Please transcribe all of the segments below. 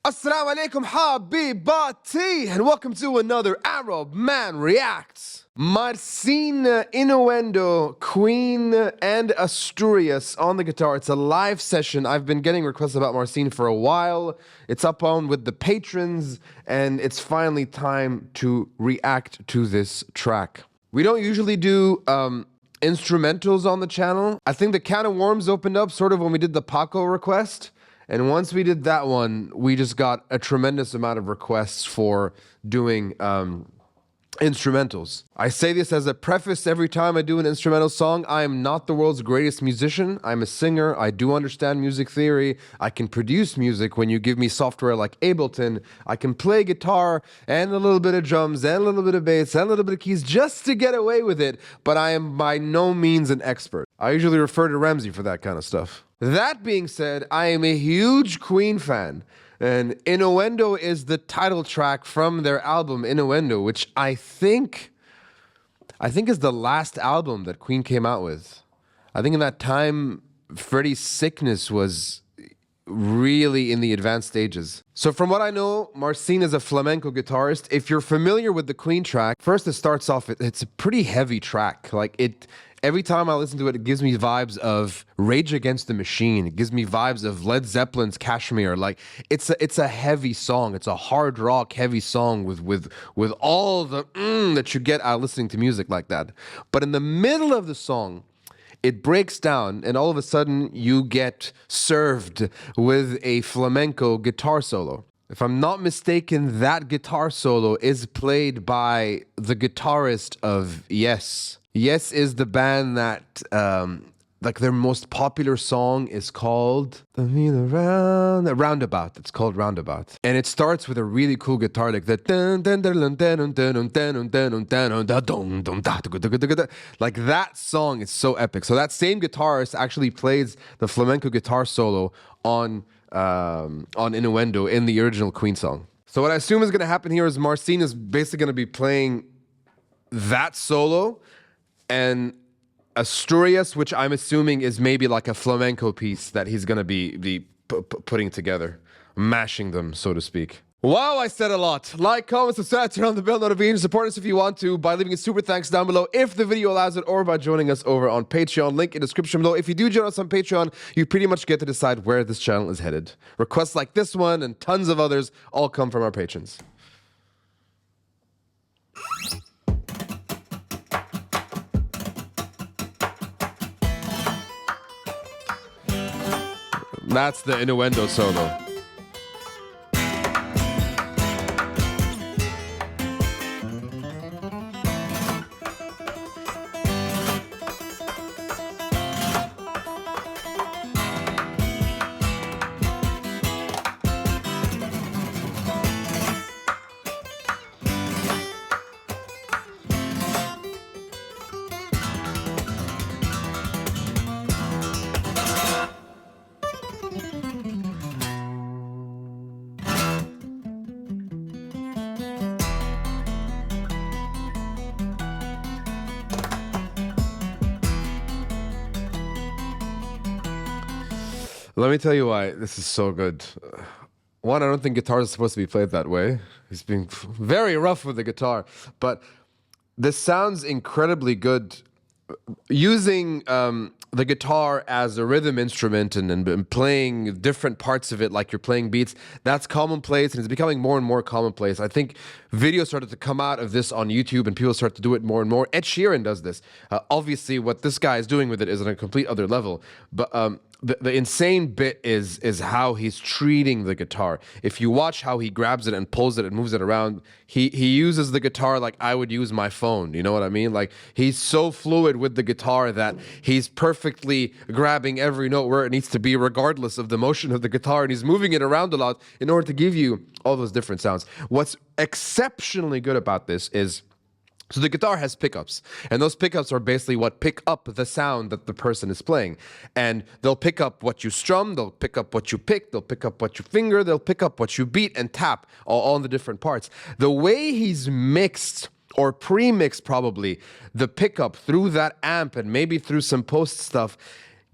Assalamu alaikum habibati, and welcome to another Arab Man Reacts. Marcin, Innuendo, Queen, and Asturias on the guitar. It's a live session. I've been getting requests about Marcin for a while. It's up on with the patrons, and it's finally time to react to this track. We don't usually do instrumentals on the channel. I think the can of worms opened up sort of when we did the Paco request. And once we did that one, we just got a tremendous amount of requests for doing instrumentals. I say this as a preface every time I do an instrumental song. I am not the world's greatest musician. I'm a singer. I do understand music theory. I can produce music when you give me software like Ableton. I can play guitar and a little bit of drums and a little bit of bass and a little bit of keys just to get away with it. But I am by no means an expert. I usually refer to Ramsey for that kind of stuff. That being said, I am a huge Queen fan. And Innuendo is the title track from their album Innuendo, which I think is the last album that Queen came out with. I think in that time, Freddie's sickness was really in the advanced stages. So from what I know, Marcin is a flamenco guitarist. If you're familiar with the Queen track, first it starts off, it's a pretty heavy track. Every time I listen to it, it gives me vibes of Rage Against the Machine. It gives me vibes of Led Zeppelin's Kashmir. It's a heavy song. It's a hard rock heavy song with all the that you get out of listening to music like that. But in the middle of the song, it breaks down, and all of a sudden you get served with a flamenco guitar solo. If I'm not mistaken, that guitar solo is played by the guitarist of Yes. Yes is the band that, their most popular song is called Roundabout. It's called Roundabout. And it starts with a really cool guitar, like that song is so epic. So that same guitarist actually plays the flamenco guitar solo on Innuendo in the original Queen song. So what I assume is going to happen here is Marcin is basically going to be playing that solo, and Asturias, which I'm assuming is maybe like a flamenco piece that he's going to be putting together, mashing them, so to speak. Wow, I said a lot. Like, comment, subscribe, turn on the bell notification. Support us if you want to by leaving a super thanks down below if the video allows it, or by joining us over on Patreon. Link in the description below. If you do join us on Patreon, you pretty much get to decide where this channel is headed. Requests like this one and tons of others all come from our patrons. That's the Innuendo solo. Let me tell you why this is so good. One, I don't think guitars are supposed to be played that way. He's being very rough with the guitar. But this sounds incredibly good. Using the guitar as a rhythm instrument and playing different parts of it like you're playing beats, that's commonplace, and it's becoming more and more commonplace. I think videos started to come out of this on YouTube, and people start to do it more and more. Ed Sheeran does this. Obviously, what this guy is doing with it is on a complete other level. But the insane bit is how he's treating the guitar. If you watch how he grabs it and pulls it and moves it around, he uses the guitar like I would use my phone. You know what I mean? Like, he's so fluid with the guitar that he's perfectly grabbing every note where it needs to be, regardless of the motion of the guitar, and he's moving it around a lot in order to give you all those different sounds. What's exceptionally good about this is, so the guitar has pickups, and those pickups are basically what pick up the sound that the person is playing. And they'll pick up what you strum, they'll pick up what you pick, they'll pick up what you finger, they'll pick up what you beat and tap, all on the different parts. The way he's mixed, or pre-mixed probably, the pickup through that amp and maybe through some post stuff,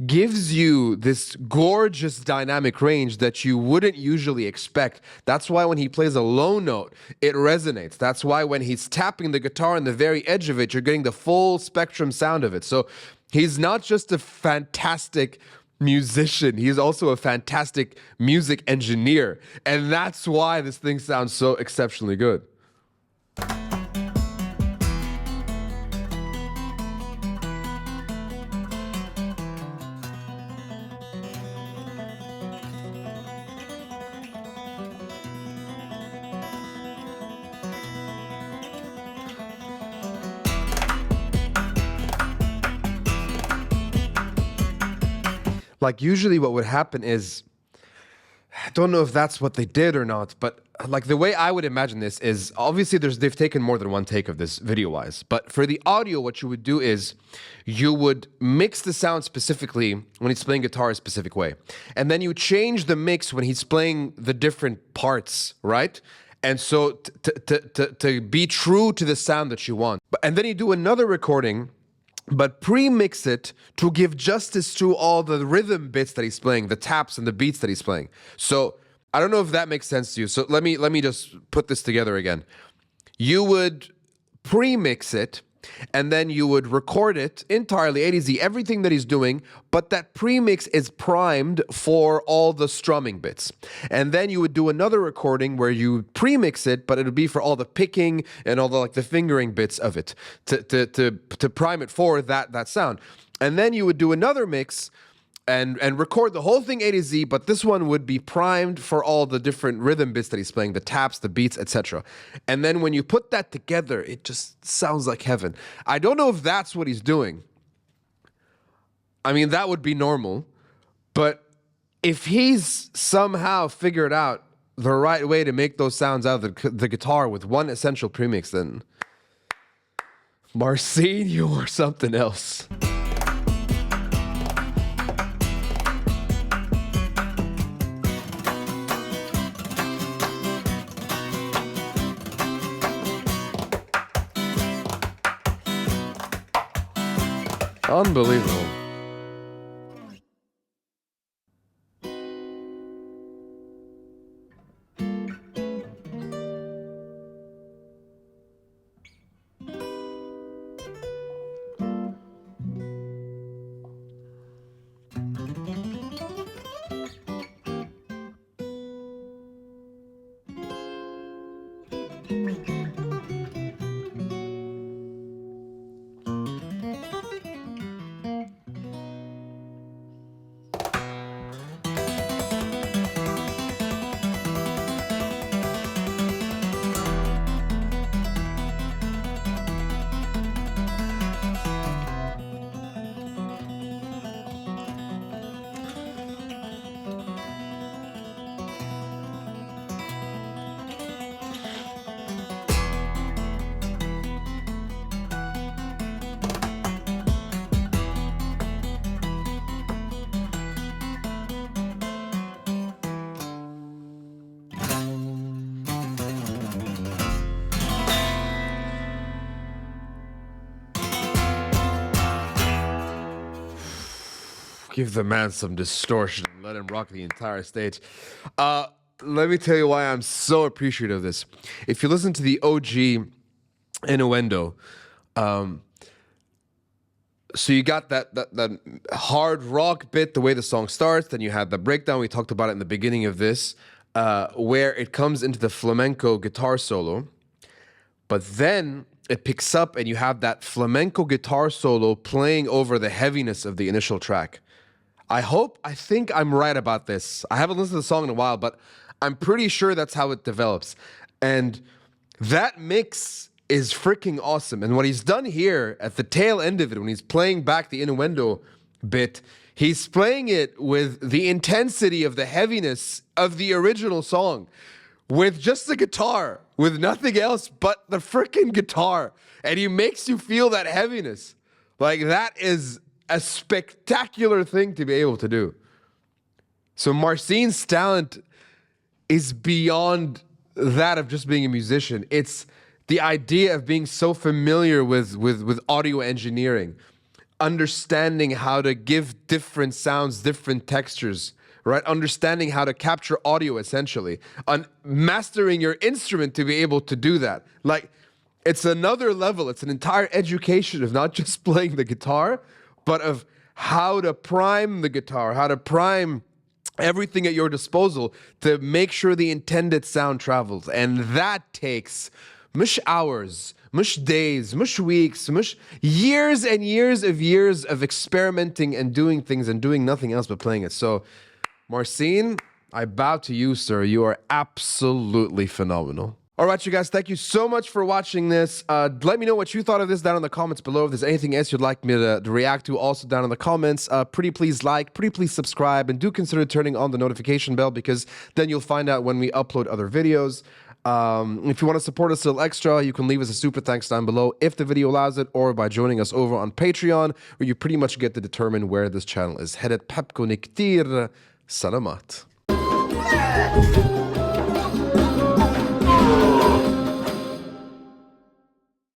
gives you this gorgeous dynamic range that you wouldn't usually expect. That's why when he plays a low note, it resonates. That's why when he's tapping the guitar on the very edge of it, you're getting the full spectrum sound of it. So he's not just a fantastic musician, he's also a fantastic music engineer. And that's why this thing sounds so exceptionally good. Like usually what would happen is, I don't know if that's what they did or not, but like the way I would imagine this is obviously they've taken more than one take of this video wise, but for the audio, what you would do is you would mix the sound specifically when he's playing guitar a specific way. And then you change the mix when he's playing the different parts, right? And so to be true to the sound that you want. And then you do another recording, but pre-mix it to give justice to all the rhythm bits that he's playing, the taps and the beats that he's playing. So I don't know if that makes sense to you. So let me just put this together again. You would pre-mix it, and then you would record it entirely, A to Z, everything that he's doing, but that pre-mix is primed for all the strumming bits. And then you would do another recording where you pre-mix it, but it would be for all the picking and all the like the fingering bits of it to prime it for that sound. And then you would do another mix and record the whole thing A to Z, but this one would be primed for all the different rhythm bits that he's playing, the taps, the beats, etc. And then when you put that together, it just sounds like heaven. I don't know if that's what he's doing. I mean, that would be normal, but if he's somehow figured out the right way to make those sounds out of the guitar with one essential premix, then Marcin, you are something else. Unbelievable. Give the man some distortion and let him rock the entire stage. Let me tell you why I'm so appreciative of this. If you listen to the OG Innuendo, so you got that hard rock bit, the way the song starts, then you have the breakdown, we talked about it in the beginning of this, where it comes into the flamenco guitar solo, but then it picks up and you have that flamenco guitar solo playing over the heaviness of the initial track. I think I'm right about this. I haven't listened to the song in a while, but I'm pretty sure that's how it develops. And that mix is freaking awesome. And what he's done here at the tail end of it, when he's playing back the innuendo bit, he's playing it with the intensity of the heaviness of the original song, with just the guitar, with nothing else but the freaking guitar. And he makes you feel that heaviness. Like, that is a spectacular thing to be able to do. So Marcin's talent is beyond that of just being a musician. It's the idea of being so familiar with audio engineering, understanding how to give different sounds, different textures, right? Understanding how to capture audio, essentially, and mastering your instrument to be able to do that. Like, it's another level. It's an entire education of not just playing the guitar, but of how to prime the guitar, how to prime everything at your disposal to make sure the intended sound travels. And that takes mush hours, mush days, mush weeks, mush years and years of experimenting and doing things and doing nothing else but playing it. So, Marcin, I bow to you, sir. You are absolutely phenomenal. All right, you guys, thank you so much for watching this. Let me know what you thought of this down in the comments below. If there's anything else you'd like me to react to, also down in the comments. Pretty please like, pretty please subscribe, and do consider turning on the notification bell, because then you'll find out when we upload other videos. If you want to support us a little extra, you can leave us a super thanks down below if the video allows it, or by joining us over on Patreon, where you pretty much get to determine where this channel is headed. بحبكن كتير. Salamat.